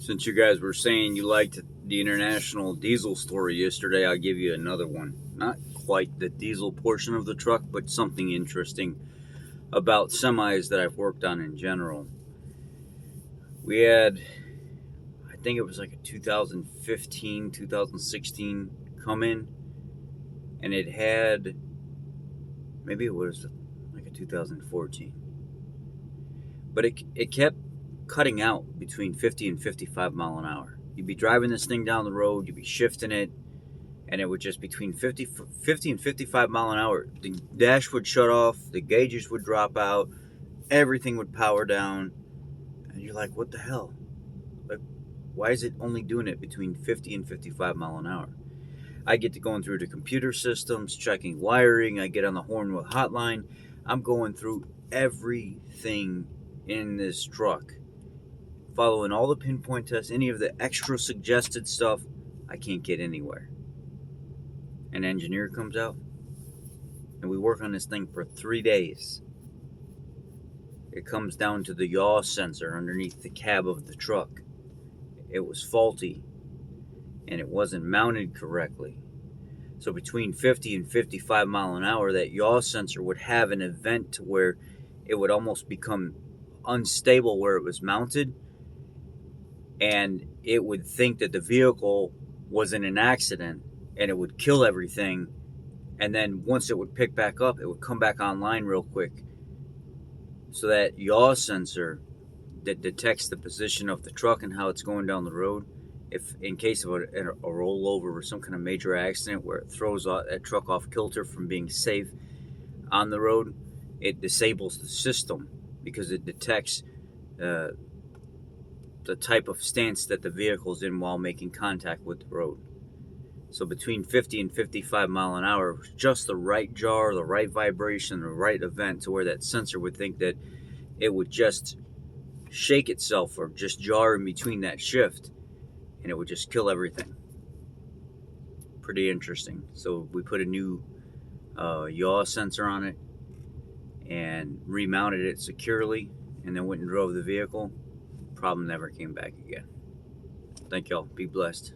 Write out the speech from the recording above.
Since you guys were saying you liked the international diesel story yesterday, I'll give you another one. Not quite the diesel portion of the truck, but something interesting about semis that I've worked on in general. We had, I think it was like a 2015, 2016 come in, and it had, maybe it was like a 2014, but it kept cutting out between 50 and 55 mile an hour. You'd be driving this thing down the road, you'd be shifting it, and it would just between 50 and 55 mile an hour. The dash would shut off, the gauges would drop out, everything would power down, and you're like, what the hell? Like, why is it only doing it between 50 and 55 mile an hour? I get to going through the computer systems, checking wiring, I get on the Hornwell hotline, I'm going through everything in this truck, following all the pinpoint tests, any of the extra suggested stuff. I can't get anywhere. An engineer comes out, and we work on this thing for 3 days. It comes down to the yaw sensor underneath the cab of the truck. It was faulty, and it wasn't mounted correctly. So between 50 and 55 mile an hour, that yaw sensor would have an event to where it would almost become unstable where it was mounted, and it would think that the vehicle was in an accident, and it would kill everything. And then once it would pick back up, it would come back online real quick. So that yaw sensor that detects the position of the truck and how it's going down the road, if in case of a rollover or some kind of major accident where it throws that truck off kilter from being safe on the road, it disables the system because it detects the type of stance that the vehicle's in while making contact with the road. So between 50 and 55 mile an hour, just the right jar, the right vibration, the right event to where that sensor would think that it would just shake itself or just jar in between that shift, and it would just kill everything. Pretty interesting. So we put a new yaw sensor on it and remounted it securely, and then went and drove the vehicle. Problem never came back again. Thank y'all. Be blessed.